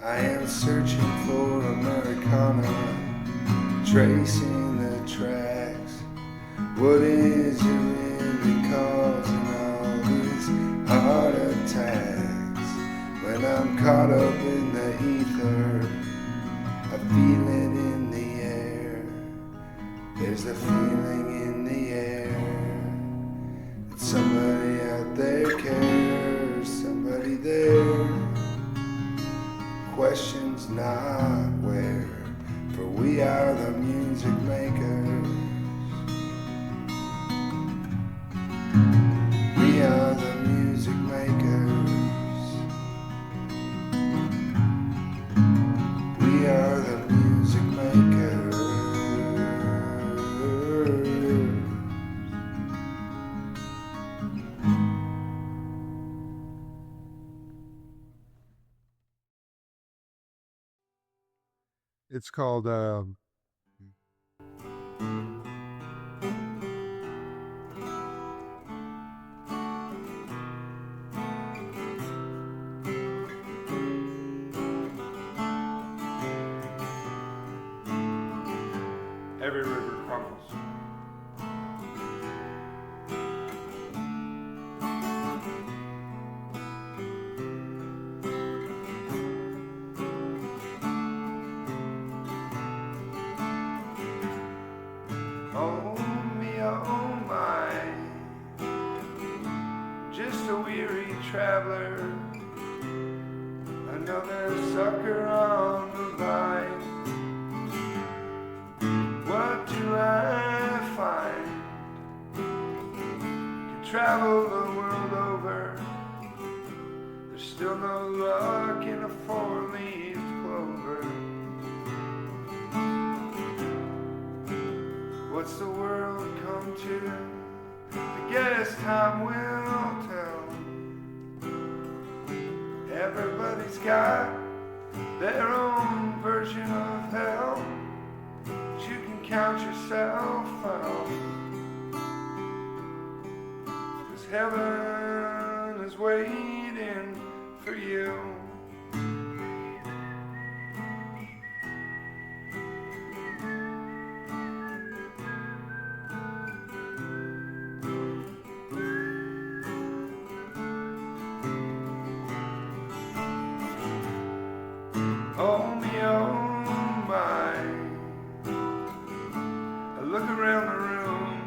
I am searching for Americana, tracing the tracks. What is it really causing all these heart attacks? When I'm caught up in the ether, I feel it in the air. There's a feeling in the air that somebody out there cares, somebody there. Questions not where, for we are the music makers. We are the music makers. We are the music makers. It's called Every river crumbles. Oh me, oh my, just a weary traveler, another sucker on the line. What do I find? Can travel the world over, there's still no luck in a four-leaved clover. What's the world come to? I guess time will tell. Everybody's got their own version of hell. You can count yourself out, 'cause heaven is waiting for you. Oh me, oh my, I look around the room,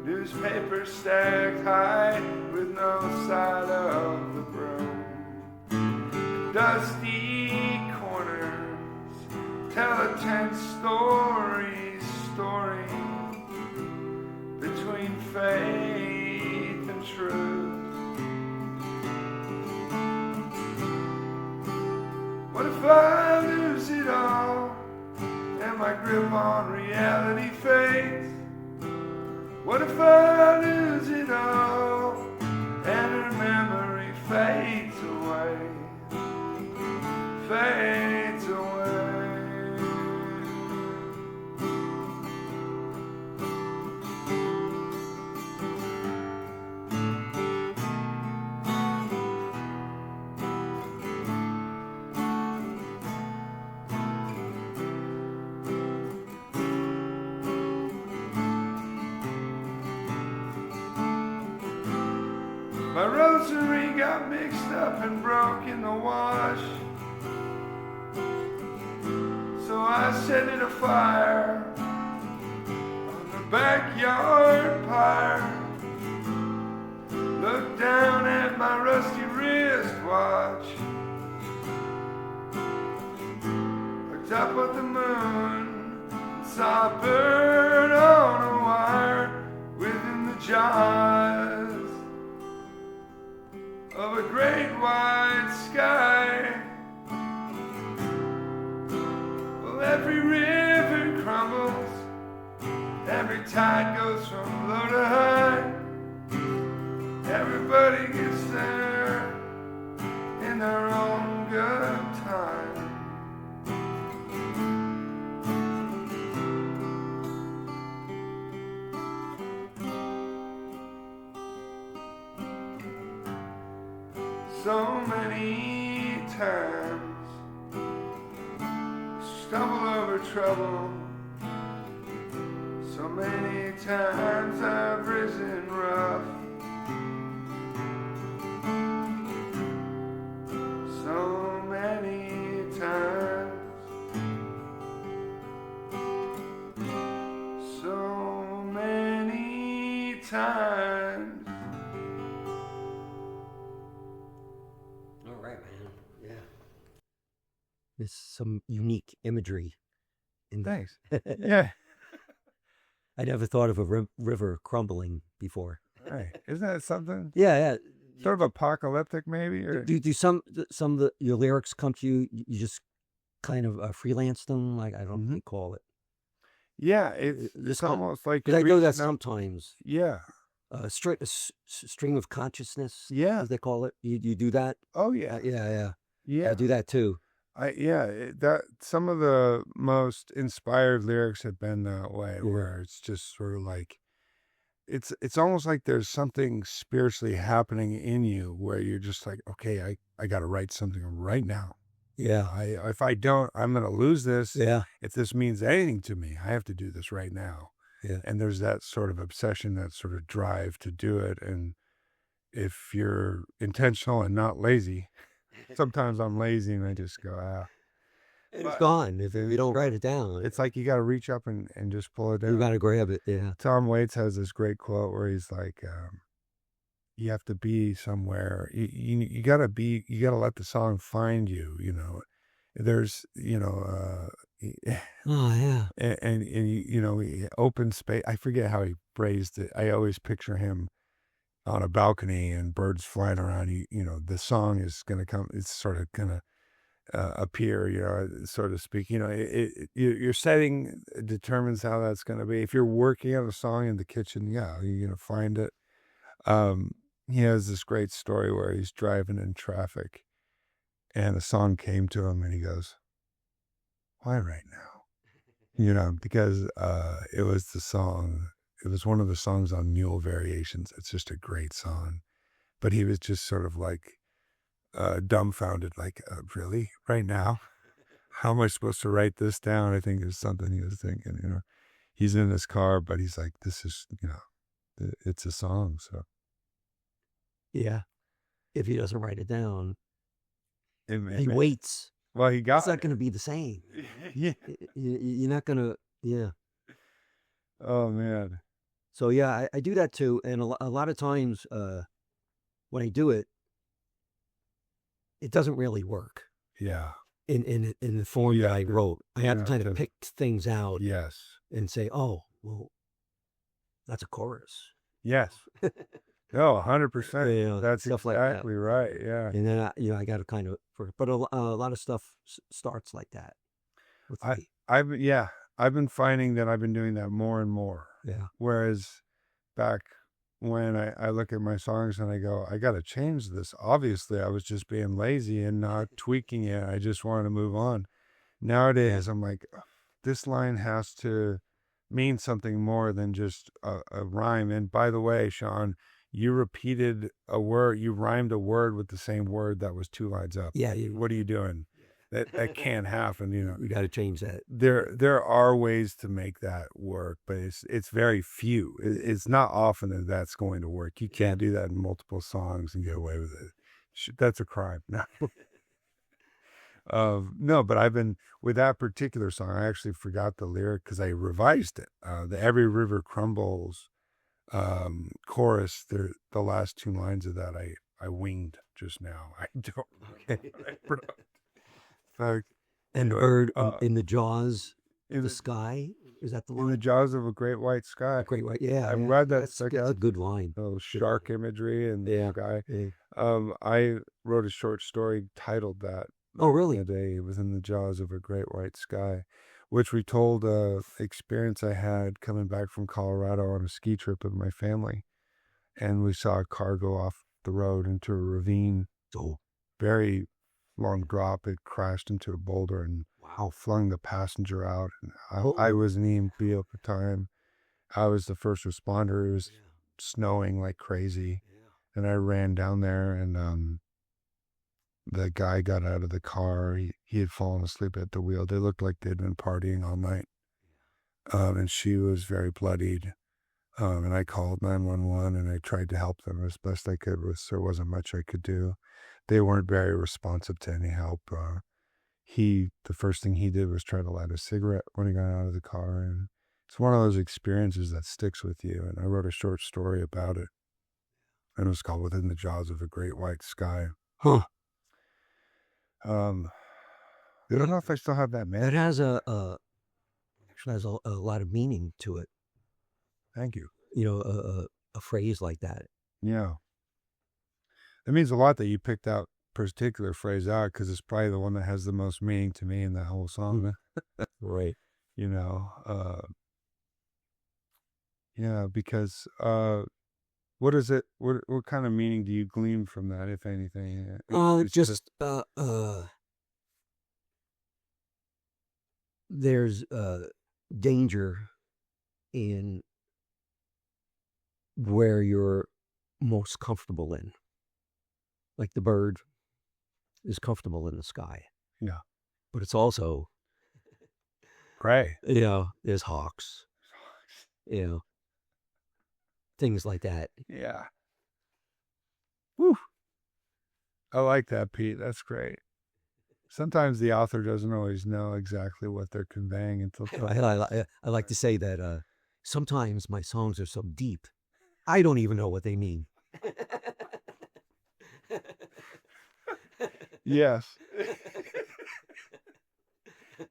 newspapers stacked high with no side of the broom. Dusty corners tell a ten-story story between faith and truth. What if I lose it all and my grip on reality fades? What if I lose it all and her memory fades away, fades away? My rosary got mixed up and broke in the wash, so I set it afire on the backyard pyre. Looked down at my rusty wristwatch, looked up at the moon and saw a bird on a wire within the jaws of a great wide sky. Well, every river crumbles, every tide goes from low to high. Everybody gets there in their own good time. So many times, stumble over trouble. So many times I've risen rough. So many times. So many times. All right, man. Yeah. There's some unique imagery in Thanks. Yeah. I never thought of a river crumbling before. Hey, isn't that something? Yeah. Sort of apocalyptic, maybe? Or? Do some of your lyrics come to you? You just kind of freelance them, like I don't know what you call it. Yeah, it's almost like because I do that sometimes. Yeah. Stream of consciousness. Yeah, as they call it. You do that? Oh yeah, I do that too. That some of the most inspired lyrics have been that way, where it's just sort of like it's almost like there's something spiritually happening in you where you're just like, okay, I got to write something right now. Yeah. If I don't, I'm going to lose this. Yeah. If this means anything to me, I have to do this right now. Yeah. And there's that sort of obsession, that sort of drive to do it. And if you're intentional and not lazy, sometimes I'm lazy and I just go, it's gone. If you don't write it down, it's like you got to reach up and just pull it down. You got to grab it. Yeah. Tom Waits has this great quote where he's like, you have to be somewhere. You gotta let the song find you. You know, there's oh yeah, and open space. I forget how he phrased it. I always picture him on a balcony and birds flying around. The song is gonna come. It's sort of gonna appear. So to speak. Your setting determines how that's gonna be. If you're working on a song in the kitchen, you're gonna find it. He has this great story where he's driving in traffic and a song came to him and he goes, why right now? Because it was the song, it was one of the songs on Mule Variations. It's just a great song. But he was just sort of like dumbfounded, like, really? Right now? How am I supposed to write this down? I think is something he was thinking, He's in his car, but he's like, this is, it's a song, so. Yeah. If he doesn't write it down, he waits. Well, it's not going to be the same. Yeah. You're not going to, yeah. Oh, man. So, yeah, I do that too. And a lot of times when I do it, it doesn't really work. Yeah. In the form that I wrote. I have to kind of pick things out. Yes. And say, oh, well, that's a chorus. Yes. No, 100%. That's stuff exactly right. Yeah. And then I got to kind of, but a lot of stuff starts like that. I've been finding that I've been doing that more and more. Yeah. Whereas back when I look at my songs and I go, I got to change this. Obviously, I was just being lazy and not tweaking it. I just wanted to move on. Nowadays, I'm like, this line has to mean something more than just a rhyme. And by the way, Sean, you repeated a word, you rhymed a word with the same word that was 2 lines up. Yeah. What are you doing? That can't happen, You got to change that. There are ways to make that work, but it's very few. It's not often that that's going to work. You can't do that in multiple songs and get away with it. That's a crime. No, but I've been with that particular song. I actually forgot the lyric because I revised it. The Every River Crumbles chorus. The last 2 lines of that I winged just now. I don't. Okay. And bird in the jaws of the sky. Is that the line? In the jaws of a great white sky. Great white, yeah. I'm glad that's a good line. Shark imagery in the sky. Yeah. I wrote a short story titled that. Oh, really? It was in the jaws of a great white sky, which retold a experience I had coming back from Colorado on a ski trip with my family. And we saw a car go off the road into a ravine. Oh. Very long drop. It crashed into a boulder and flung the passenger out. And I was an EMP at the time. I was the first responder. It was snowing like crazy. And I ran down there and the guy got out of the car. He had fallen asleep at the wheel. They looked like they'd been partying all night. And she was very bloodied. And I called 911 and I tried to help them as best I could. There wasn't much I could do. They weren't very responsive to any help. The first thing he did was try to light a cigarette when he got out of the car. And it's one of those experiences that sticks with you. And I wrote a short story about it. And it was called Within the Jaws of a Great White Sky. Huh. I don't know if I still have that, man. It has actually has a lot of meaning to it. Thank you. You know, a phrase like that. Yeah. It means a lot that you picked that particular phrase out because it's probably the one that has the most meaning to me in that whole song. Right. You know, yeah, because what is it? What kind of meaning do you glean from that, if anything? It's just there's danger in where you're most comfortable in. Like the bird is comfortable in the sky. Yeah. But it's also Prey. You know, there's hawks. You know, things like that. Yeah. Woo. I like that, Pete. That's great. Sometimes the author doesn't always know exactly what they're conveying until. I like to say that sometimes my songs are so deep, I don't even know what they mean. Yes.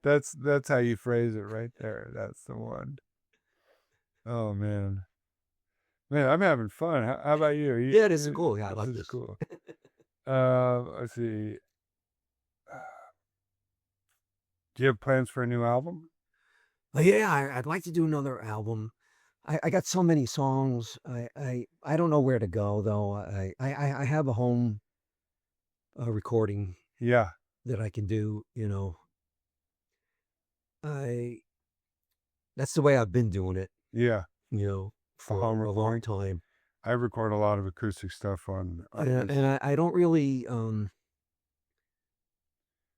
That's how you phrase it right there. That's the one. Oh man, I'm having fun. How about you? Yeah, this is cool. Yeah, I love this. Cool. Let's see. Do you have plans for a new album? Yeah, I'd like to do another album. I got so many songs. I don't know where to go though. I have a home recording. Yeah. That I can do. You know. That's the way I've been doing it. Yeah. You know, for a long time. I record a lot of acoustic stuff on and I don't really want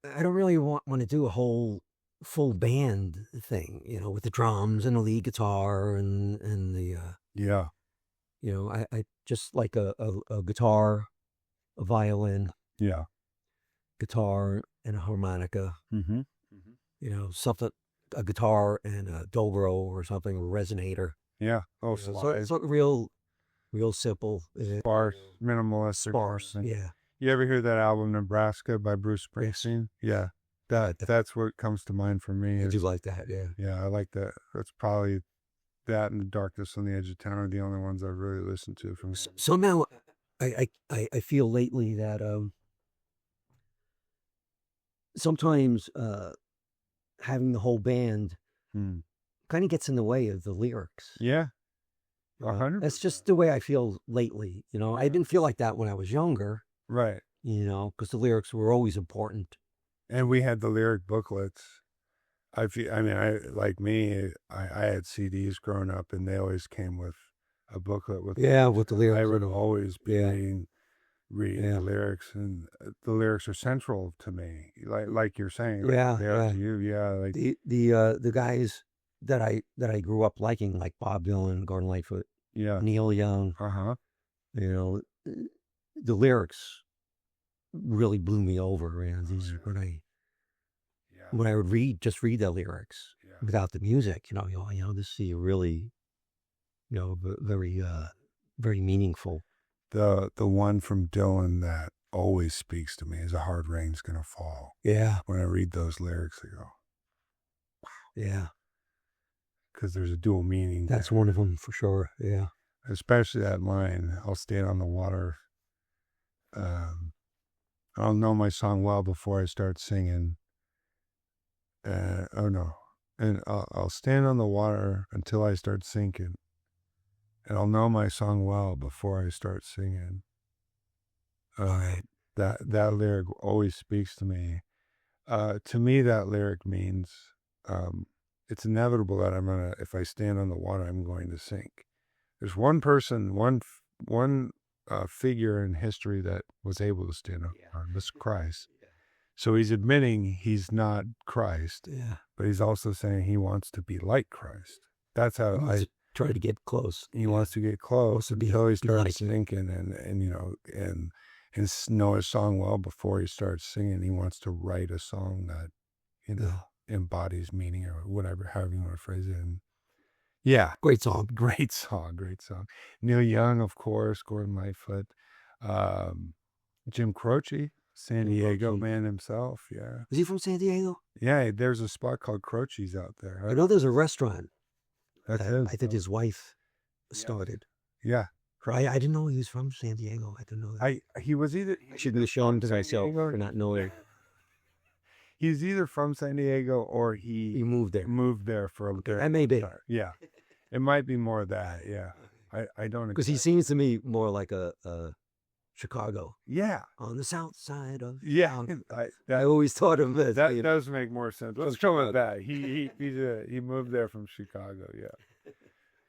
to do a whole full band thing, you know, with the drums and the lead guitar and the yeah. You know, I just like a guitar, a violin, yeah, guitar and a harmonica. Mm-hmm. You know, something, a guitar and a dobro or something, a resonator. Yeah. Oh, so real simple. Sparse, minimalist. Sparse, yeah. You ever hear that album Nebraska by Bruce Springsteen? Yeah. That's what comes to mind for me. I do like that, yeah. Yeah, I like that. That's probably that and Darkness on the Edge of Town are the only ones I've really listened to from him. Somehow I feel lately that sometimes having the whole band kind of gets in the way of the lyrics. Yeah. 100%. That's just the way I feel lately. You know, I didn't feel like that when I was younger. Right. You know, because the lyrics were always important. And we had the lyric booklets. I had CDs growing up, and they always came with a booklet with with the lyrics. I would always be reading the lyrics, and the lyrics are central to me. Like you're saying, to you, like the guys that I grew up liking, like Bob Dylan, Gordon Lightfoot, Neil Young. You know, the lyrics really blew me over, man. These when I would read the lyrics without the music, you know, this is really, you know, very very meaningful. The one from Dylan that always speaks to me is "A Hard Rain's Gonna Fall." Yeah. When I read those lyrics, I go, wow. Yeah. Because there's a dual meaning. That's one of them for sure. Yeah. Especially that line, "I'll stand on the water. I'll know my song well before I start singing. And I'll stand on the water until I start sinking. And I'll know my song well before I start singing." That lyric always speaks to me. To me, that lyric means it's inevitable that if I stand on the water, I'm going to sink. There's one person, one figure in history that was able to stand up on this Christ. So he's admitting he's not Christ, but he's also saying he wants to be like Christ. That's how I try to get close. He wants to get close until he starts thinking and you know and know his song well before he starts singing. He wants to write a song that embodies meaning or whatever, however you want to phrase it. And great song. Great song. Neil Young, of course, Gordon Lightfoot, Jim Croce. San Diego man himself, Is he from San Diego? Yeah, there's a spot called Croce's out there. I know there's a restaurant. That's I think his wife started. Yeah. I didn't know he was from San Diego. I didn't know that. He was either... I should have shown to myself for not knowing. He's either from San Diego or he moved there. Moved there for a little bit. That may be. Yeah. It might be more of that, I don't... Because he seems to me more like a Chicago. Yeah. On the south side of town. I always thought of it. That does make more sense. Let's go with that. He moved there from Chicago,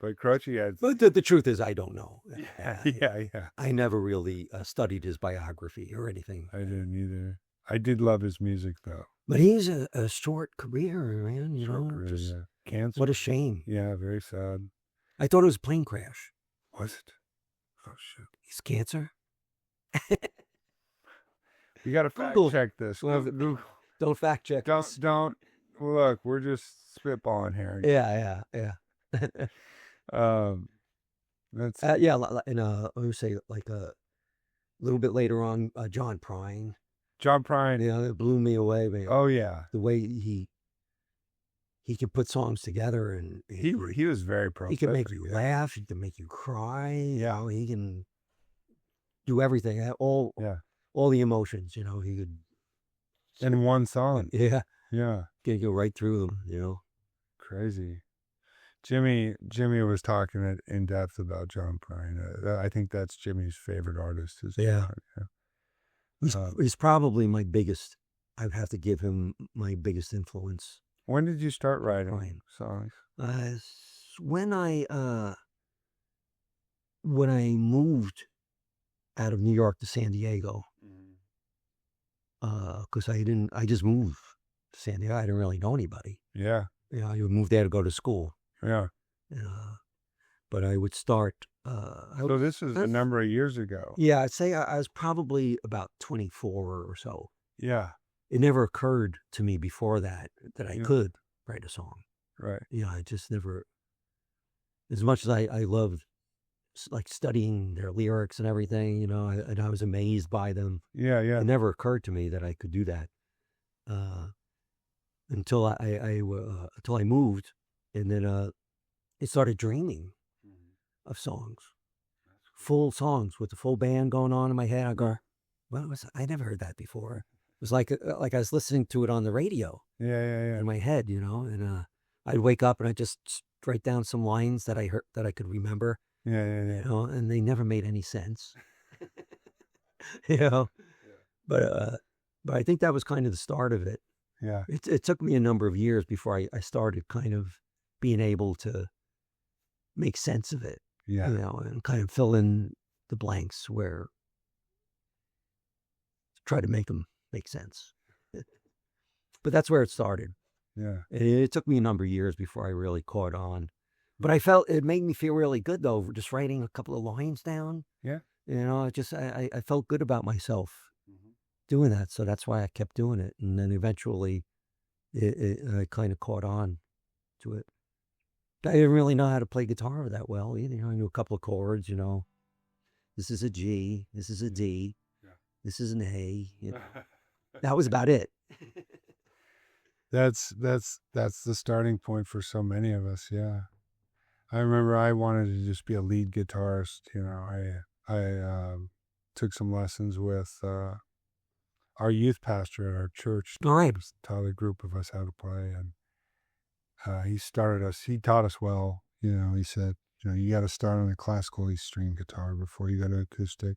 But Croce had... But the truth is, I don't know. Yeah. I never really studied his biography or anything. I didn't either. I did love his music, though. But he's a short career, man, Short career, Cancer. What a shame. Yeah, very sad. I thought it was a plane crash. Was it? Oh, shit. He's cancer? We got to fact check this. Don't fact check. Don't. Look, we're just spitballing here. Yeah. That's and let me say like a little bit later on, John Prine. It blew me away. Man. Oh yeah, the way he can put songs together, and he was very prolific. He can make you laugh. He can make you cry. He can do everything. All the emotions. He could in one song. Yeah. Can go right through them. Crazy. Jimmy was talking in depth about John Prine. I think that's Jimmy's favorite artist. He's probably my biggest. I'd have to give him my biggest influence. When did you start writing songs? When I moved out of New York to San Diego, because I just moved to San Diego. I didn't really know anybody. Yeah. I moved there to go to school. Yeah. But I would start. So this is a number of years ago. Yeah, I'd say I was probably about 24 or so. Yeah. It never occurred to me before that I could write a song. Right. I just never. As much as I loved like studying their lyrics and everything, and I was amazed by them. Yeah. It never occurred to me that I could do that until I moved, and then I started dreaming of songs, full songs with the full band going on in my head. I go, I never heard that before. It was like I was listening to it on the radio. Yeah. In my head, and I'd wake up and I'd just write down some lines that I heard that I could remember. Yeah. And they never made any sense. But I think that was kind of the start of it. Yeah. It took me a number of years before I started kind of being able to make sense of it. Yeah. And kind of fill in the blanks where try to make them make sense. But that's where it started. Yeah. It took me a number of years before I really caught on. But I felt it made me feel really good though, just writing a couple of lines down. Yeah. I felt good about myself doing that. So that's why I kept doing it. And then eventually I kind of caught on to it. I didn't really know how to play guitar that well either. I knew a couple of chords, This is a G, this is a D, this is an A. That was about it. That's the starting point for so many of us. Yeah. I remember I wanted to just be a lead guitarist. I took some lessons with our youth pastor at our church. All right. Taught a group of us how to play, and he taught us well. He said, you got to start on a classical string guitar before you go to acoustic.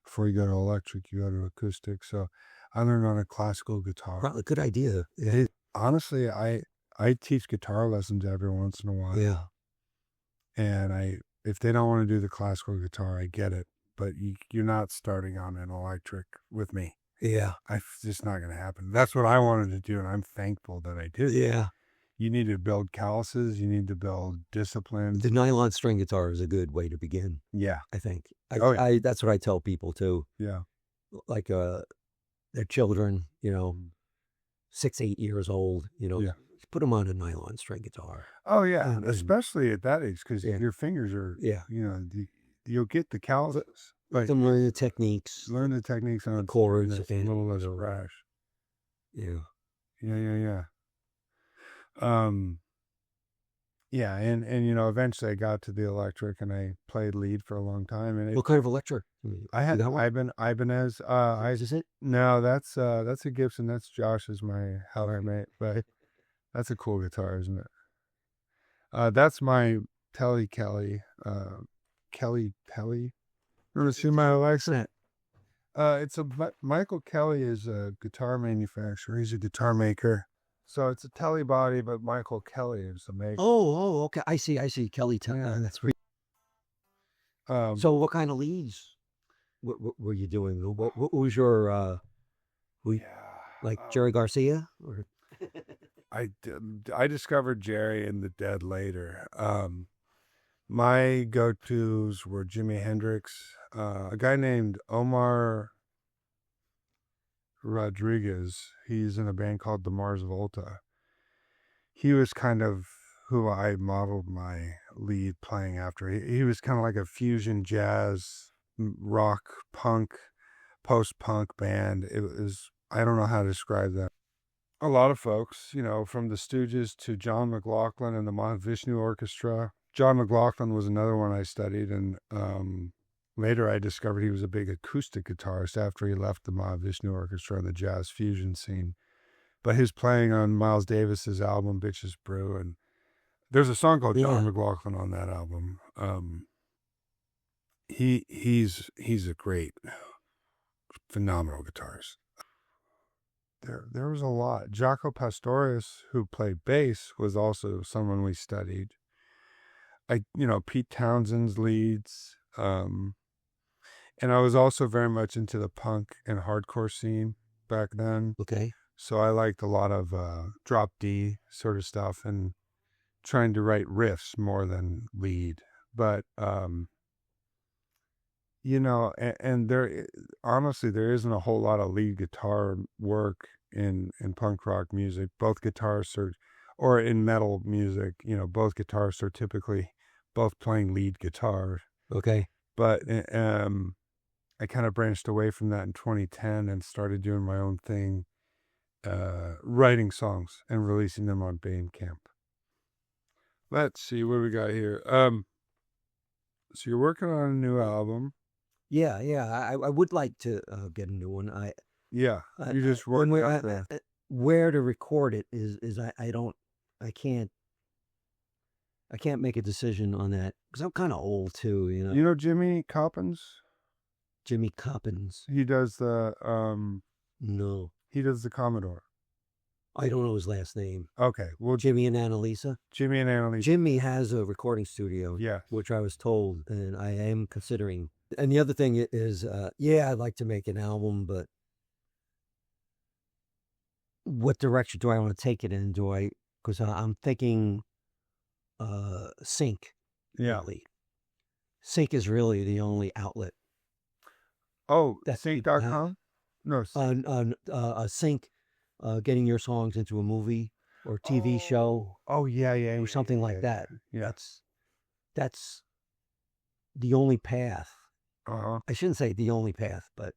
Before you go to electric, you go to acoustic. So I learned on a classical guitar. Probably a good idea. Honestly, I teach guitar lessons every once in a while. Yeah. And if they don't want to do the classical guitar, I get it. but you're not starting on an electric with me. Yeah. It's just not going to happen. That's what I wanted to do, and I'm thankful that I did. Yeah. You need to build calluses. You need to build discipline. The nylon string guitar is a good way to begin. Yeah. I think. Yeah. That's what I tell people too. Yeah. Like their children, 6, 8 years old, put them on a nylon string guitar. Oh, yeah. And especially at that age, because your fingers are, you'll get the calluses. Let them learn the techniques. Learn the techniques on chords. A little less rash. Yeah. Yeah. Yeah, and eventually I got to the electric, and I played lead for a long time. And what kind of electric? I had Ibanez. Is it? No, that's a Gibson. That's Josh's, my housemate. But that's a cool guitar, isn't it? That's my Kelly. Kelly Pelly. You want to see my Alexa? Michael Kelly is a guitar manufacturer. He's a guitar maker. So it's a Telly body, but Michael Kelly is the maker. Oh, okay. I see. Kelly Telly. Yeah. That's great. So what kind of leads were you doing? What was your, Jerry Garcia? Or? I discovered Jerry and the Dead later. My go-tos were Jimi Hendrix, a guy named Omar Rodriguez. He's in a band called the Mars Volta. He was kind of who I modeled my lead playing after. He was kind of like a fusion jazz, rock, punk, post-punk band. It was, I don't know how to describe that. A lot of folks, from the Stooges to John McLaughlin and the Mahavishnu Orchestra. John McLaughlin was another one I studied, and later I discovered he was a big acoustic guitarist after he left the Mahavishnu Orchestra and the jazz fusion scene. But his playing on Miles Davis's album, Bitches Brew, and there's a song called John McLaughlin on that album. He's a great, phenomenal guitarist. There was a lot. Jaco Pastorius, who played bass, was also someone we studied. Pete Townshend's leads. And I was also very much into the punk and hardcore scene back then. Okay. So I liked a lot of drop D sort of stuff and trying to write riffs more than lead. But, and there, honestly, there isn't a whole lot of lead guitar work in punk rock music. Both guitarists are, or in metal music, both guitarists are typically both playing lead guitar. Okay. But I kind of branched away from that in 2010 and started doing my own thing, writing songs and releasing them on Bandcamp. Let's see what we got here. So you're working on a new album. Yeah. I would like to get a new one. You just working on that. Where to record it is I can't make a decision on that because I'm kind of old too. You know Jimmy Coppins? Jimmy Coppins. He does the No. He does the Commodore. I don't know his last name. Okay. Well, Jimmy and Annalisa. Jimmy has a recording studio. Yeah. Which I was told, and I am considering. And the other thing is, I'd like to make an album, but what direction do I want to take it in? Because I'm thinking sync. Yeah. Really. Sync is really the only outlet. Oh, that's sync.com? No. Sync, getting your songs into a movie or TV show. Oh, yeah. Or something like that. Yeah. That's the only path. Uh-huh. I shouldn't say the only path, but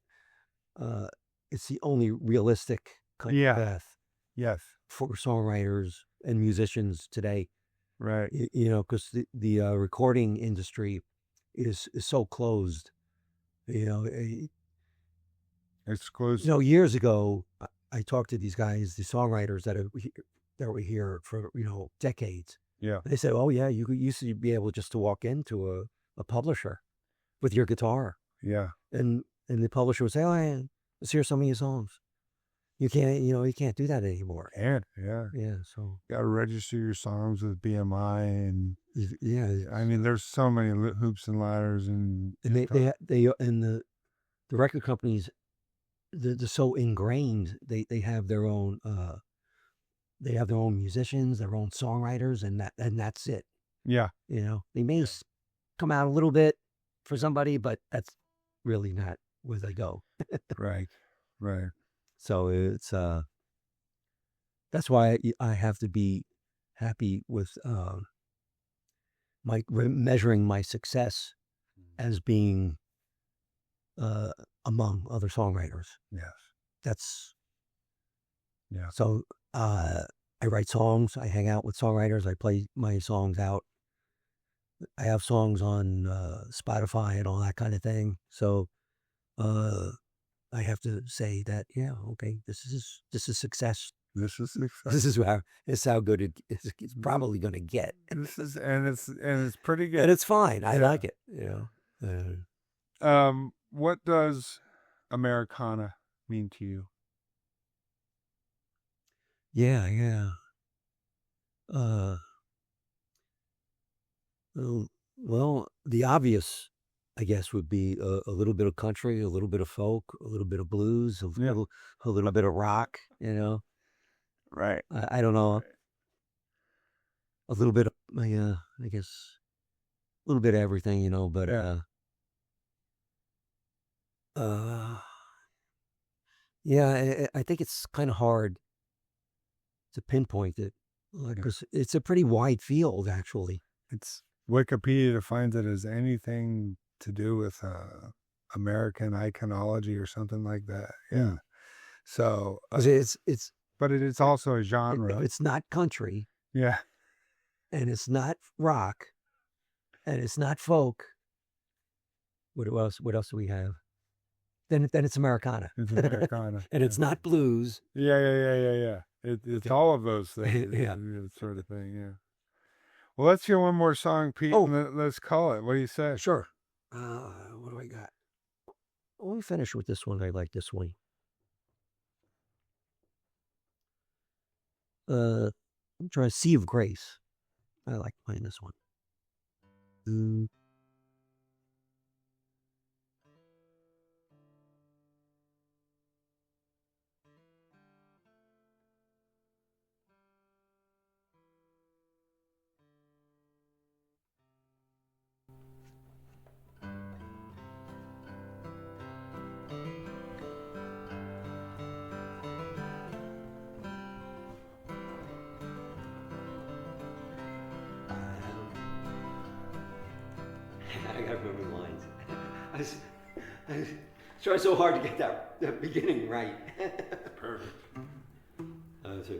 it's the only realistic kind of path. Yes. For songwriters and musicians today. Right. Because the recording industry is so closed. It's closed. Years ago, I talked to these guys, the songwriters that were here for decades. Yeah. They said, "Oh yeah, you used to be able just to walk into a publisher with your guitar." Yeah. And the publisher would say, "Oh yeah, let's hear some of your songs." You can't do that anymore. And yeah. So you got to register your songs with BMI, and I mean, there's so many hoops and ladders, and they and the record companies, they're so ingrained. They have their own musicians, their own songwriters, and that's it. Yeah. They may come out a little bit for somebody, but that's really not where they go. Right. So it's that's why I have to be happy with measuring my success as being among other songwriters. Yes. So I write songs. I hang out with songwriters. I play my songs out. I have songs on Spotify and all that kind of thing. So I have to say that, okay, this is success. This is success. This is how good it's probably going to get. And it's pretty good. And it's fine. I like it. What does Americana mean to you? Yeah. Well, the obvious, I guess, would be a little bit of country, a little bit of folk, a little bit of blues, a little bit of rock, Right. I don't know. Right. A little bit of, I guess, a little bit of everything, but I think it's kind of hard to pinpoint it, because it's a pretty wide field, actually. It's Wikipedia defines it as anything to do with American iconology or something like that. Yeah. So but it's also a genre. It's not country. Yeah. And it's not rock. And it's not folk. What else do we have? Then it's Americana. It's Americana. And it's not blues. Yeah. It's all of those things. Yeah. Sort of thing, yeah. Well, let's hear one more song, Pete, and let's call it. What do you say? Sure. What do I got? Let me finish with this one. I like this one. I'm trying Sea of Grace. I like playing this one. I gotta remember the lines. I try so hard to get that beginning right. Perfect. So.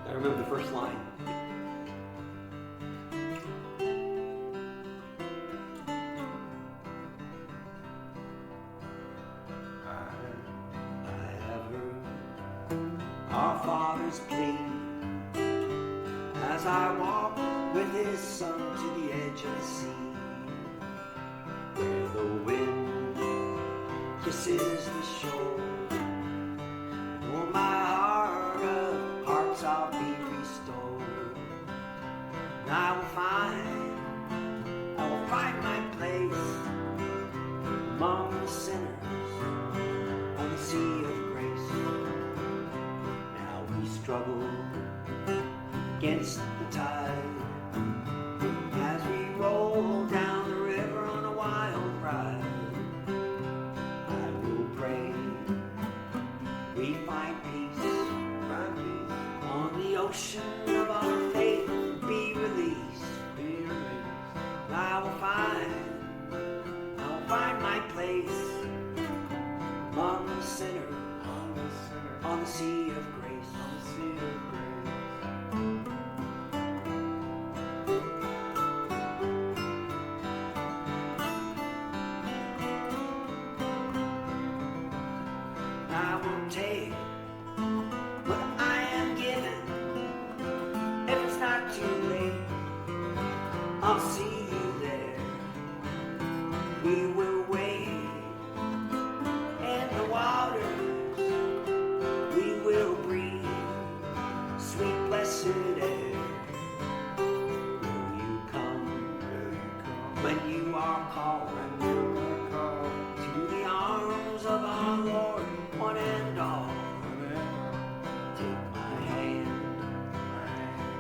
I remember the first line. Our Father's plea as I walk with His Son to the edge of the sea, where the wind kisses the shore. For my heart of hearts I'll be restored. And I will find my place among the sinners on the sea of grace. Struggle against the tide as we roll down the river on a wild ride. I will pray we find peace on the ocean of our faith. Be released. I will find my place among the sinners on the sea of grace. I will take what I am given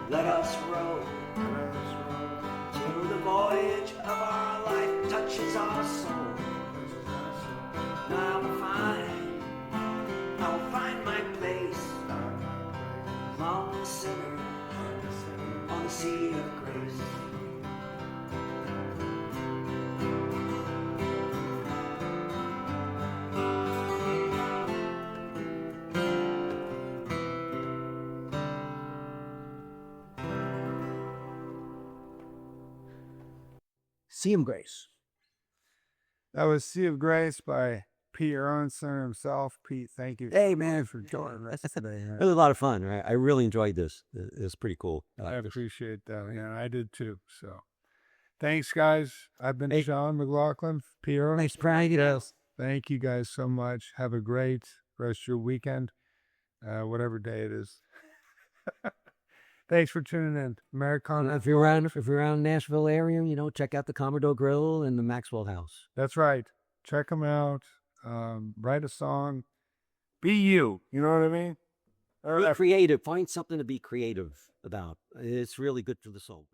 Let us row till the voyage of our life touches our soul. Now I'll find my place among the sinners on the sea of grace. Sea of Grace. That was Sea of Grace by Pete Erlandsen himself. Pete, thank you. Hey, man, for joining us today. It was a lot of fun, right? I really enjoyed this. It was pretty cool. I appreciate that. Yeah, I did too. So thanks, guys. I've been Sean McLaughlin, Pete Erlandsen. Nice pride. Thank you guys so much. Have a great rest of your weekend, whatever day it is. Thanks for tuning in. Americana. If you're around Nashville area, check out the Commodore Grill and the Maxwell House. That's right. Check them out. Write a song. Be you. You know what I mean? Be creative. Find something to be creative about. It's really good for the soul.